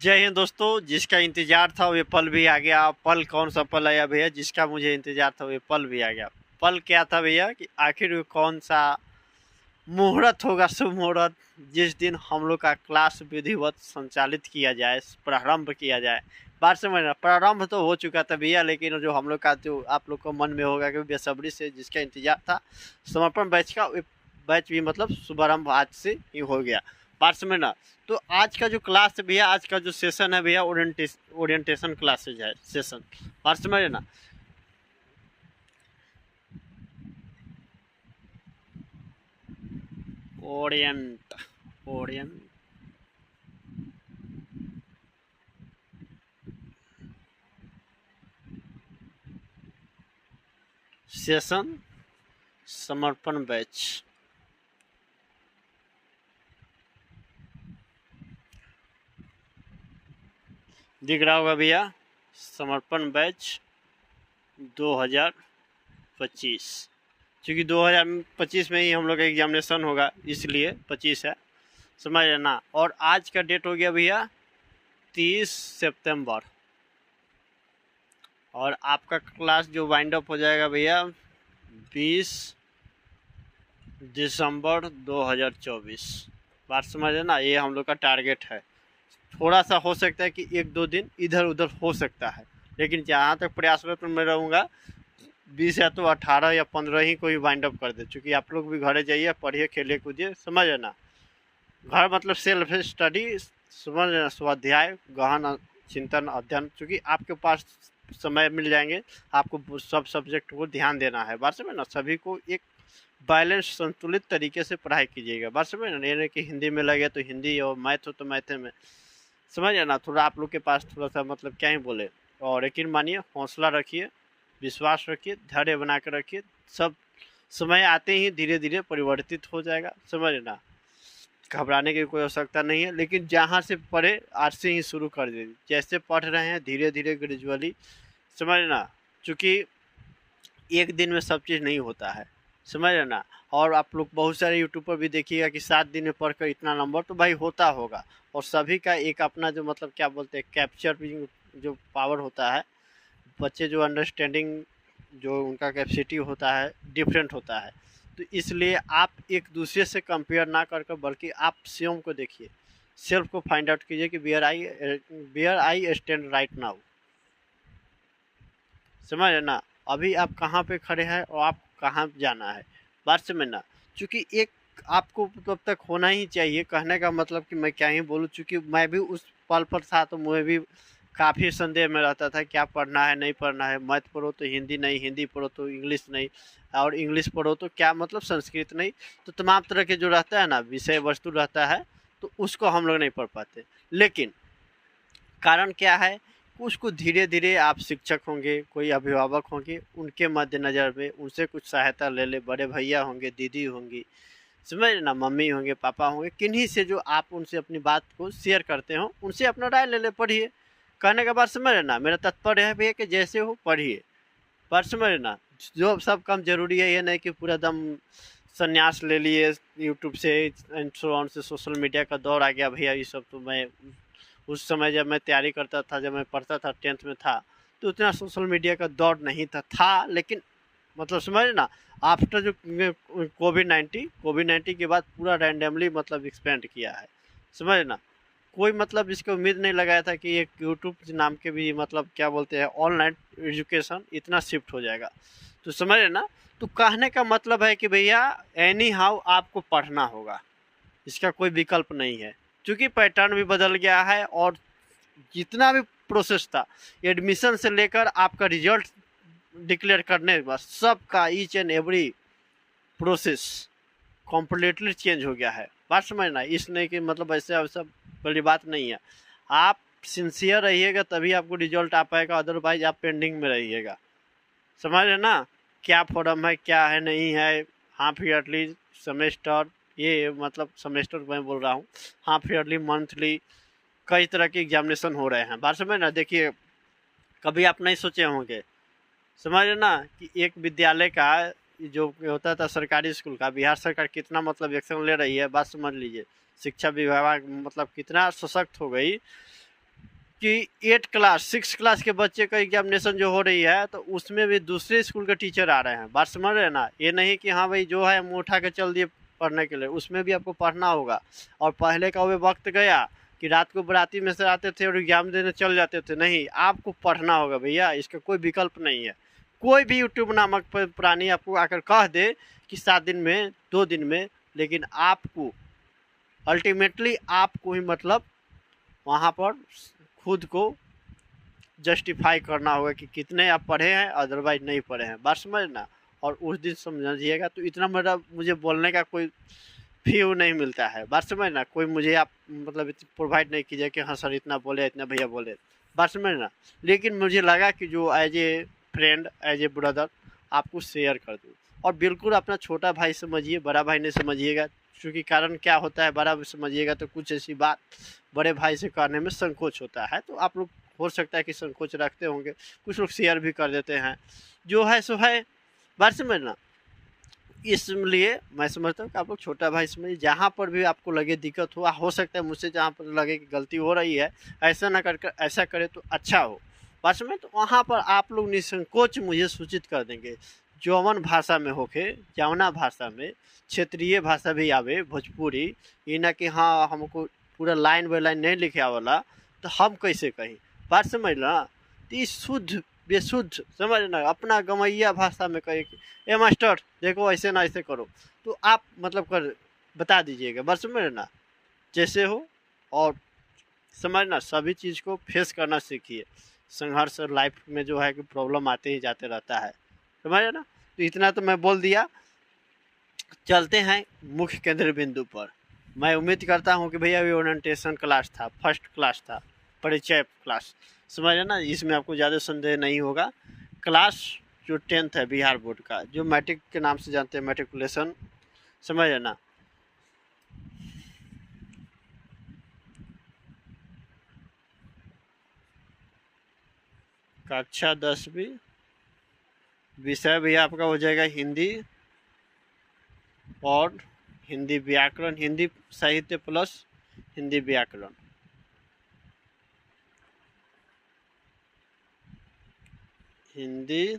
जय हिंद दोस्तों। जिसका इंतजार था वे पल भी आ गया। पल कौन सा पल आया भैया? जिसका मुझे इंतजार था वे पल भी आ गया। पल क्या था भैया कि आखिर वे कौन सा मुहूर्त होगा, शुभ मुहूर्त, जिस दिन हम लोग का क्लास विधिवत संचालित किया जाए, प्रारंभ किया जाए। बात समझ रहे? प्रारंभ तो हो चुका था भैया, लेकिन जो हम लोग का, जो आप लोग को मन में होगा कि बेसब्री से जिसका इंतजार था, समर्पण बैच का बैच भी मतलब शुभारंभ आज से ही हो गया। बात समझ ना? तो आज का जो क्लास है भैया, आज का जो सेशन है भैया, ओरिएंटेशन क्लासेज है सेशन। बात समझ ना? ओरिएंट ओरिएंट सेशन समर्पण बैच। दिख रहा होगा भैया, समर्पण बैच 2025। क्योंकि 2025 में ही हम लोग का एग्जामिनेशन होगा, इसलिए 25 है, समझ लेना। और आज का डेट हो गया भैया 30 सितंबर, और आपका क्लास जो वाइंड अप हो जाएगा भैया 20 दिसंबर 2024। बात समझ लेना, ये हम लोग का टारगेट है। थोड़ा सा हो सकता है कि एक दो दिन इधर उधर हो सकता है, लेकिन जहाँ तक प्रयासरत मैं रहूँगा 20 या तो 18 या 15 ही को ही वाइंड अप कर दे। चूँकि आप लोग भी घरे जाइए, पढ़िए, खेलिए, कूदिए, समझ लेना। घर मतलब सेल्फ स्टडी, समझ लेना, स्वाध्याय, गहन चिंतन, अध्ययन। चूँकि आपके पास समय मिल जाएंगे, आपको सब सब्जेक्ट को ध्यान देना है। बात समझ ना? सभी को एक बैलेंस, संतुलित तरीके से पढ़ाई कीजिएगा। बात समझ ना? यानी कि हिंदी में लगे तो हिंदी, और मैथ हो तो मैथ में, समझ ना? थोड़ा आप लोग के पास थोड़ा सा मतलब क्या ही बोले। और यकीन मानिए, हौसला रखिए, विश्वास रखिए, धैर्य बना कर रखिए। सब समय आते ही धीरे धीरे परिवर्तित हो जाएगा, समझ ना? घबराने की कोई आवश्यकता नहीं है। लेकिन जहाँ से पढ़े आज से ही शुरू कर दीजिए। जैसे पढ़ रहे हैं धीरे धीरे ग्रेजुअली, समझ ना? चूँकि एक दिन में सब चीज़ नहीं होता है, समझ रहे ना? और आप लोग बहुत सारे यूट्यूब पर भी देखिएगा कि 7 दिन में पढ़कर इतना नंबर, तो भाई होता होगा। और सभी का एक अपना जो मतलब क्या बोलते हैं, कैप्चर जो पावर होता है, बच्चे जो अंडरस्टैंडिंग, जो उनका कैपेसिटी होता है, डिफरेंट होता है। तो इसलिए आप एक दूसरे से कंपेयर ना कर बल्कि आप स्वयं को देखिए, सेल्फ को फाइंड आउट कीजिए कि where I stand right now. समझ रहे ना? अभी आप कहाँ पे खड़े हैं और आप कहाँ जाना है। बात समझना। चूँकि एक आपको तब तक होना ही चाहिए, कहने का मतलब कि मैं क्या ही बोलूँ, चूँकि मैं भी उस पल पर था, तो मुझे भी काफ़ी संदेह में रहता था क्या पढ़ना है, नहीं पढ़ना है। मैथ पढ़ो तो हिंदी नहीं, हिंदी पढ़ो तो इंग्लिश नहीं, और इंग्लिश पढ़ो तो क्या मतलब संस्कृत नहीं। तो तमाम तरह के जो रहता है ना, विषय वस्तु रहता है, तो उसको हम लोग नहीं पढ़ पाते। लेकिन कारण क्या है? उसको धीरे धीरे आप शिक्षक होंगे, कोई अभिभावक होंगे, उनके मद्देनज़र में उनसे कुछ सहायता ले ले, बड़े भैया होंगे, दीदी होंगी, समझ रहे ना, मम्मी होंगे, पापा होंगे, किन्हीं से जो आप उनसे अपनी बात को शेयर करते हो, उनसे अपना राय ले ले, पढ़िए। कहने के बाद समझ रहे ना, मेरा तात्पर्य है भैया कि जैसे हो पढ़िए। बात समझ रहे ना? जो सब काम जरूरी है, ये नहीं कि पूरा दम संन्यास ले लिए यूट्यूब से, इंस्टाग्राम से, सोशल मीडिया का दौर आ गया भैया। ये सब तो मैं उस समय जब मैं तैयारी करता था, जब मैं पढ़ता था, 10th में था, तो उतना सोशल मीडिया का दौर नहीं था। लेकिन मतलब समझ ना, आफ्टर जो कोविड 19 के बाद पूरा रैंडमली मतलब एक्सपेंड किया है, समझ ना? कोई मतलब इसकी उम्मीद नहीं लगाया था कि एक यूट्यूब नाम के भी मतलब क्या बोलते हैं, ऑनलाइन एजुकेशन इतना शिफ्ट हो जाएगा। तो समझ रहे ना? तो कहने का मतलब है कि भैया एनी हाउ आपको पढ़ना होगा, इसका कोई विकल्प नहीं है। क्योंकि पैटर्न भी बदल गया है, और जितना भी प्रोसेस था, एडमिशन से लेकर आपका रिजल्ट डिक्लेयर करने के बाद, सबका each and every process completely change हो गया है। बात समझना, इस नहीं कि मतलब ऐसे वैसा बड़ी बात नहीं है। आप सिंसियर रहिएगा तभी आपको रिजल्ट आ पाएगा, अदरवाइज आप पेंडिंग में रहिएगा। समझ रहे ना? क्या फॉर्म है, क्या है, नहीं है, हाफ ईयरली, सेमेस्टर, ये मतलब सेमेस्टर मैं बोल रहा हूँ, हाफ ईयरली, मंथली, कई तरह के एग्जामिनेशन हो रहे हैं। बात समझ ना? देखिए, कभी आप नहीं सोचे होंगे, समझ रहे ना, कि एक विद्यालय का जो होता था सरकारी स्कूल का, बिहार सरकार कितना मतलब एक्शन ले रही है। बात समझ लीजिए, शिक्षा विभाग मतलब कितना सशक्त हो गई कि 6 क्लास के बच्चे का एग्जामिनेशन जो हो रही है तो उसमें भी दूसरे स्कूल के टीचर आ रहे हैं। बात समझ रहे हैं ना, ये नहीं कि हाँ भाई जो है हम उठा के चल दिए पढ़ने के लिए, उसमें भी आपको पढ़ना होगा। और पहले का वो वक्त गया कि रात को बराती में से आते थे और एग्जाम देने चल जाते थे, नहीं, आपको पढ़ना होगा भैया, इसका कोई विकल्प नहीं है। कोई भी यूट्यूब नामक प्राणी आपको आकर कह दे कि 7 दिन में 2 दिन में, लेकिन आपको अल्टीमेटली आपको ही मतलब वहाँ पर खुद को जस्टिफाई करना होगा कि कितने आप पढ़े हैं, अदरवाइज नहीं पढ़े हैं। बात समझना। और उस दिन समझिएगा तो इतना मतलब मुझे बोलने का कोई फ्यू नहीं मिलता है। बात समझना, कोई मुझे आप मतलब प्रोवाइड नहीं कीजिए कि हाँ सर इतना बोले इतना भैया बोले। बात समझना, लेकिन मुझे लगा कि जो as a friend as a brother आपको शेयर कर दूँ। और बिल्कुल अपना छोटा भाई समझिए, बड़ा भाई नहीं समझिएगा। क्योंकि कारण क्या होता है, बड़ा समझिएगा तो कुछ ऐसी बात बड़े भाई से करने में संकोच होता है, तो आप लोग हो सकता है कि संकोच रखते होंगे, कुछ लोग शेयर भी कर देते हैं, जो है सो है। बात समझना, इसलिए मैं समझता हूँ कि आप लोग छोटा भाई समझिए। जहाँ पर भी आपको लगे दिक्कत हो सकता है मुझसे जहाँ पर लगे कि गलती हो रही है, ऐसा ना कर ऐसा करे तो अच्छा हो। बात समझ, तो वहाँ पर आप लोग निसंकोच मुझे सूचित कर देंगे, जौवन भाषा में होके, जौना भाषा में, क्षेत्रीय भाषा भी आवे, भोजपुरी, ये ना कि हाँ हमको पूरा लाइन बाय लाइन नहीं लिखे वाला तो हम कैसे कहीं। बात समझ ना, तो ये शुद्ध बेशुद्ध समझना, अपना गमैया भाषा में कहे कि ए मास्टर देखो ऐसे ना ऐसे करो, तो आप मतलब कर बता दीजिएगा। बस समझना जैसे हो। और समझना सभी चीज़ को फेस करना सीखिए। संघर्ष लाइफ में जो है कि प्रॉब्लम आते ही जाते रहता है, समझे ना। तो इतना तो मैं बोल दिया, चलते हैं मुख्य केंद्र बिंदु पर। मैं उम्मीद करता हूं कि भैया ये ओरिएंटेशन क्लास था, फर्स्ट क्लास था, परिचय क्लास, समझे ना, इसमें आपको ज़्यादा संदेह नहीं होगा। क्लास जो 10th है बिहार बोर्ड का, जो मैट्रिक के नाम से जानते हैं, मैट्रिकुलेशन, समझे ना। कक्षा 10वीं, विषय भी आपका हो जाएगा हिंदी और हिंदी व्याकरण, हिंदी साहित्य प्लस हिंदी व्याकरण। हिंदी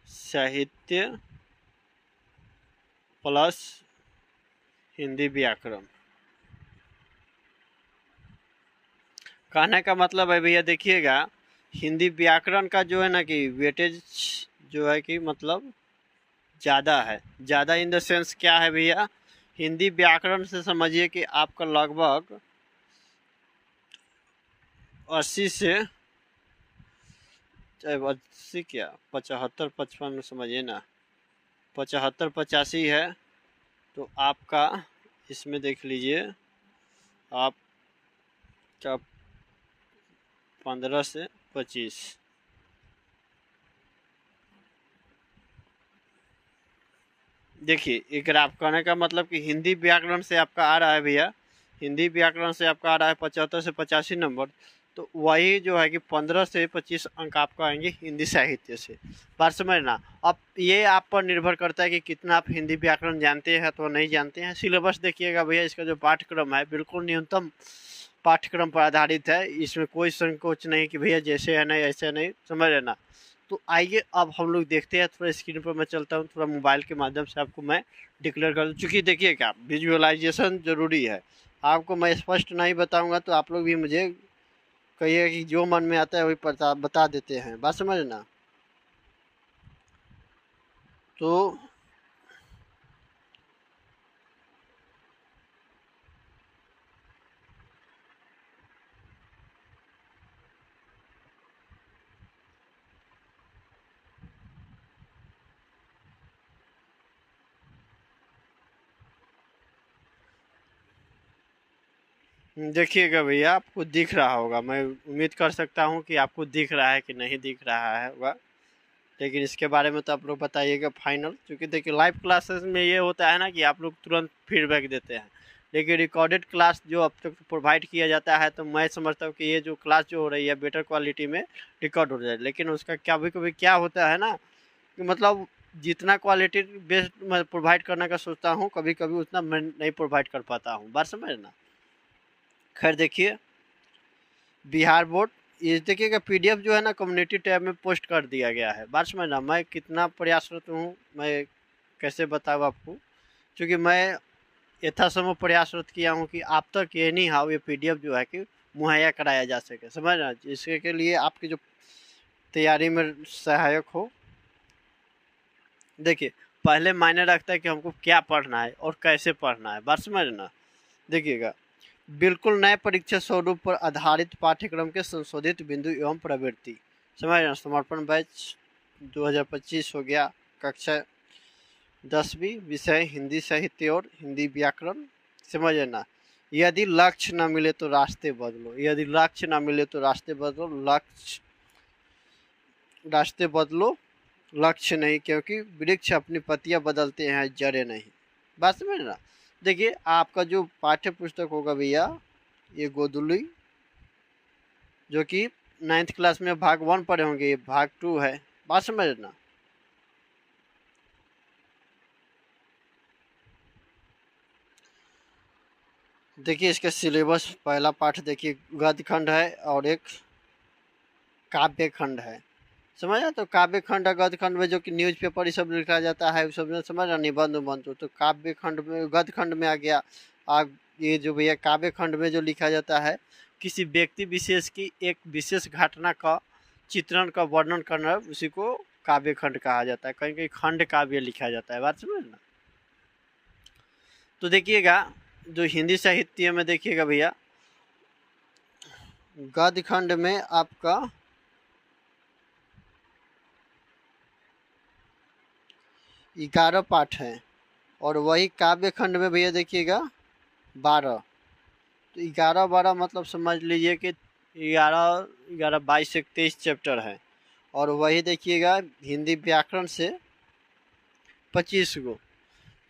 साहित्य प्लस हिंदी व्याकरण। कहने का मतलब है भैया देखिएगा, हिंदी व्याकरण का जो है ना कि वेटेज जो है कि मतलब ज़्यादा है। ज़्यादा इन द सेंस क्या है भैया, हिंदी व्याकरण से समझिए कि आपका लगभग 80 से 80 क्या 75 55 समझिए ना, 75 85 है। तो आपका इसमें देख लीजिए आप क्या 15 से 25। देखिए एक ग्राफ करने का मतलब कि हिंदी व्याकरण से आपका आ रहा है भैया, हिंदी व्याकरण से आपका आ रहा है 75 से 85 नंबर। तो वही जो है कि 15 से 25 अंक आपको आएंगे हिंदी साहित्य से। बात समझना। अब ये आप पर निर्भर करता है कि कितना आप हिंदी व्याकरण जानते हैं तो नहीं जानते हैं। सिलेबस देखिएगा भैया, इसका जो पाठ्यक्रम है बिल्कुल न्यूनतम पाठ्यक्रम पर आधारित है, इसमें कोई संकोच नहीं कि भैया जैसे है नहीं ऐसे नहीं, समझ लेना। तो आइए अब हम लोग देखते हैं, थोड़ा स्क्रीन पर मैं चलता हूँ, थोड़ा मोबाइल के माध्यम से आपको मैं डिक्लेयर कर दूँ। चूँकि देखिए क्या विजुअलाइजेशन ज़रूरी है, आपको मैं स्पष्ट नहीं बताऊँगा तो आप लोग भी मुझे कहिए कि जो मन में आता है वही बता देते हैं। बात समझना। तो देखिएगा भैया, आपको दिख रहा होगा, मैं उम्मीद कर सकता हूँ कि आपको दिख रहा है कि नहीं दिख रहा है होगा, लेकिन इसके बारे में तो आप लोग बताइएगा फाइनल। क्योंकि देखिए लाइव क्लासेस में ये होता है ना कि आप लोग तुरंत फीडबैक देते हैं, लेकिन रिकॉर्डेड क्लास जो अब तक प्रोवाइड किया जाता है, तो मैं समझता हूँ कि ये जो क्लास जो हो रही है बेटर क्वालिटी में रिकॉर्ड हो जाए। लेकिन उसका कभी कभी क्या होता है ना कि मतलब जितना क्वालिटी बेस्ड मैं प्रोवाइड करने का सोचता हूँ, कभी कभी उतना मैं नहीं प्रोवाइड कर पाता हूँ। बात समझना। खैर देखिए, बिहार बोर्ड, ये देखिएगा पीडीएफ जो है ना कम्युनिटी टैब में पोस्ट कर दिया गया है। बात समझना, मैं कितना प्रयासरत हूँ मैं कैसे बताऊँ आपको, क्योंकि मैं यथासंभव प्रयासरत किया हूँ कि आप तक ये नहीं हाउ ये पीडीएफ जो है कि मुहैया कराया जा सके, समझना, इसके के लिए आपकी जो तैयारी में सहायक हो। देखिए पहले मायने रखता है कि हमको क्या पढ़ना है और कैसे पढ़ना है, बात समझना। देखिएगा बिल्कुल नए परीक्षा स्वरूप पर आधारित पाठ्यक्रम के संशोधित बिंदु एवं प्रवृत्ति, समझना। समर्पण बैच 2025 हो गया, कक्षा 10वीं, विषय हिंदी साहित्य और हिंदी व्याकरण, समझना। यदि लक्ष्य न मिले तो रास्ते बदलो, यदि लक्ष्य न मिले तो रास्ते बदलो, रास्ते बदलो, लक्ष्य नहीं, क्योंकि वृक्ष अपनी पत्तियां बदलते हैं, जड़ें नहीं, बात समझ ना। देखिए आपका जो पाठ्य पुस्तक होगा भैया, ये गोदुली जो कि 9th क्लास में भाग 1 पढ़े होंगे, ये भाग 2 है, बात समझना। देखिए इसका सिलेबस, पहला पाठ देखिए गद्य खंड है और एक काव्य खंड है, समझा। तो काव्य खंड गद्य खंड में जो कि न्यूज़पेपर ये सब लिखा जाता है, सब समझ, निबंध उबंध, तो काव्य खंड में गद्य खंड में आ गया। ये जो भैया काव्य खंड में जो लिखा जाता है, किसी व्यक्ति विशेष की एक विशेष घटना का चित्रण का वर्णन करना, उसी को काव्य खंड कहा जाता है, कहीं कहीं खंड काव्य लिखा जाता है, बात समझना। तो देखिएगा जो हिंदी साहित्य में देखिएगा भैया, गद्य खंड में आपका 11 पाठ है और वही काव्य खंड में भैया देखिएगा 12। तो 11-12 मतलब समझ लीजिए कि 11 22 से 23 चैप्टर है। और वही देखिएगा हिंदी व्याकरण से 25 गो,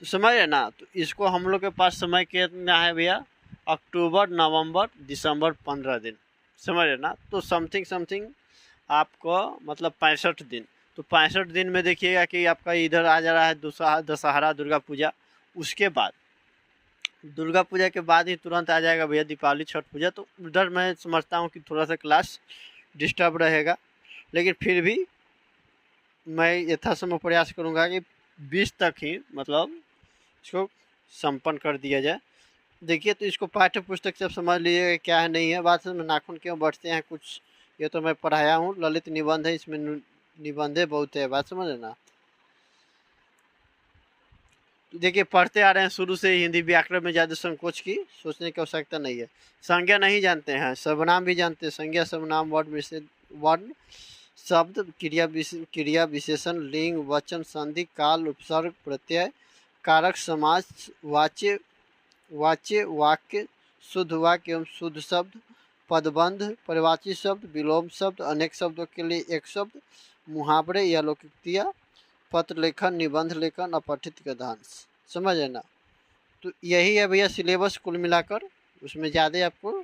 तो समझ रहे ना। तो इसको हम लोग के पास समय कितना है भैया, अक्टूबर नवंबर दिसंबर 15 दिन, समझ रहे ना। तो समथिंग आपको मतलब 65 दिन। तो 65 दिन में देखिएगा कि आपका इधर आ जा रहा है दशहरा दुर्गा पूजा, उसके बाद दुर्गा पूजा के बाद ही तुरंत आ जाएगा भैया दीपावली छठ पूजा। तो उधर मैं समझता हूँ कि थोड़ा सा क्लास डिस्टर्ब रहेगा, लेकिन फिर भी मैं यथासंभव प्रयास करूँगा कि 20 तक ही मतलब इसको संपन्न कर दिया जाए। देखिए तो इसको पाठ्य पुस्तक से समझ लीजिएगा क्या है नहीं है। बात में नाखून क्यों बढ़ते हैं कुछ, ये तो मैं पढ़ाया हूँ, ललित निबंध है, इसमें निबंधे बहुत है, बात समझ ना। देखिए पढ़ते आ रहे हैं शुरू से हिंदी व्याकरण में, ज़्यादा संकोच की सोचने की आवश्यकता नहीं है। संज्ञा नहीं जानते हैं, सर्वनाम भी जानते हैं, संज्ञा सर्वनाम वर्ण शब्द क्रिया विशेषण लिंग वचन संधि काल उपसर्ग प्रत्यय कारक समाज वाच्य वाक्य शुद्ध वाक्य एवं शुद्ध शब्द पदबंध परिवाची शब्द विलोम शब्द अनेक शब्दों के लिए एक शब्द मुहावरे या लोकोक्तियाँ पत्र लेखन निबंध लेखन अपठित गद्यांश, समझ है ना। तो यही है भैया सिलेबस कुल मिलाकर, उसमें ज़्यादा आपको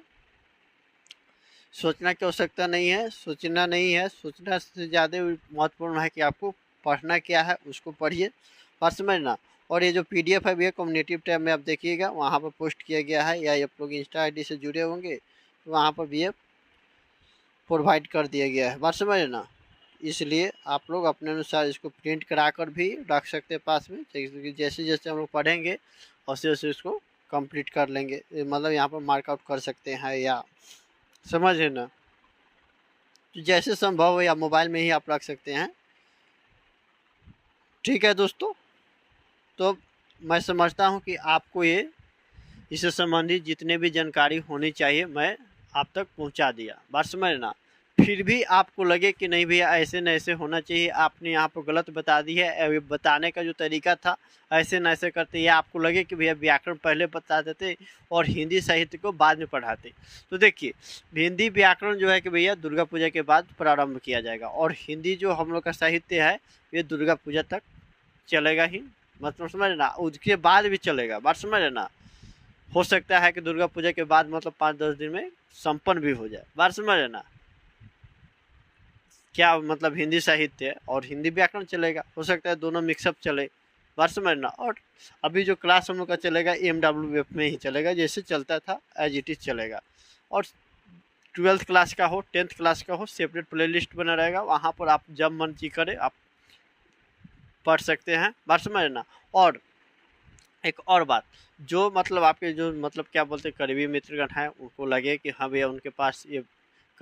सोचना की आवश्यकता नहीं है, सोचना से ज़्यादा महत्वपूर्ण है कि आपको पढ़ना क्या है, उसको पढ़िए, बात समझना। और ये जो पीडीएफ है भैया कम्युनिटी टैब में आप देखिएगा, वहाँ पर पोस्ट किया गया है, या आप लोग इंस्टा आईडी से जुड़े होंगे तो वहाँ पर भी प्रोवाइड कर दिया गया है, बात समझना। इसलिए आप लोग अपने अनुसार इसको प्रिंट करा कर भी रख सकते हैं पास में, जैसे जैसे हम लोग पढ़ेंगे वैसे वैसे इसको कंप्लीट कर लेंगे, मतलब यहाँ पर मार्कआउट कर सकते हैं, या समझ है ना। तो जैसे संभव हो या मोबाइल में ही आप रख सकते हैं, ठीक है दोस्तों। तो मैं समझता हूँ कि आपको ये इससे संबंधित जितने भी जानकारी होनी चाहिए मैं आप तक पहुँचा दिया, बात समझना। फिर भी आपको लगे कि नहीं भैया ऐसे न ऐसे होना चाहिए, आपने यहाँ पर गलत बता दी है, बताने का जो तरीका था ऐसे न ऐसे करते, या आपको लगे कि भैया व्याकरण पहले बता देते और हिंदी साहित्य को बाद में पढ़ाते, तो देखिए हिंदी व्याकरण जो है कि भैया दुर्गा पूजा के बाद प्रारंभ किया जाएगा, और हिंदी जो हम लोग का साहित्य है ये दुर्गा पूजा तक चलेगा ही, मतलब समझ ना, उसके बाद भी चलेगा, बात समझ ना। हो सकता है कि दुर्गा पूजा के बाद मतलब 5-10 दिन में संपन्न भी हो जाए, बात समझ ना। क्या मतलब हिंदी साहित्य और हिंदी व्याकरण चलेगा, हो सकता है दोनों मिक्सअप चले, बात समझना। और अभी जो क्लास हम लोग का चलेगा MWF में ही चलेगा, जैसे चलता था एज इट इज चलेगा। और 12th क्लास का हो, 10th क्लास का हो, सेपरेट प्लेलिस्ट बना रहेगा, वहाँ पर आप जब मन जी करे आप पढ़ सकते हैं। बात समझ ना। और एक और बात, जो मतलब आपके जो मतलब क्या बोलते हैं करीबी मित्रगण हैं, उनको लगे कि हाँ भैया उनके पास ये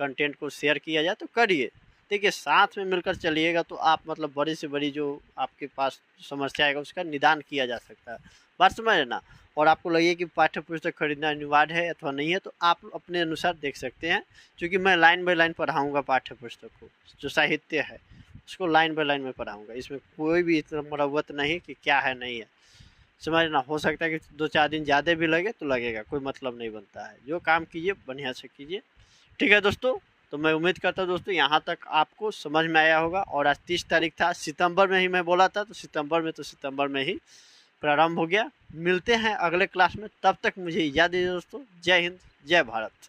कंटेंट को शेयर किया जाए तो करिए। देखिए साथ में मिलकर चलिएगा तो आप मतलब बड़ी से बड़ी जो आपके पास समस्या आएगा उसका निदान किया जा सकता है। बात समझ ना। और आपको लगे कि पाठ्य पुस्तक खरीदना अनिवार्य है अथवा नहीं है तो आप अपने अनुसार देख सकते हैं, क्योंकि मैं लाइन बाय लाइन पढ़ाऊँगा पाठ्य पुस्तक को, जो साहित्य है उसको लाइन बाय लाइन में पढ़ाऊँगा। इसमें कोई भी इतना मुरव्वत नहीं कि क्या है नहीं है, समझना। हो सकता है कि 2-4 दिन ज़्यादा भी लगे तो लगेगा, कोई मतलब नहीं बनता है। जो काम कीजिए बढ़िया से कीजिए, ठीक है दोस्तों। तो मैं उम्मीद करता हूँ दोस्तों यहाँ तक आपको समझ में आया होगा। और आज 30 तारीख था, सितंबर में ही मैं बोला था, तो सितंबर में ही प्रारंभ हो गया। मिलते हैं अगले क्लास में, तब तक मुझे इजाज़त दीजिए दोस्तों। जय हिंद, जय भारत।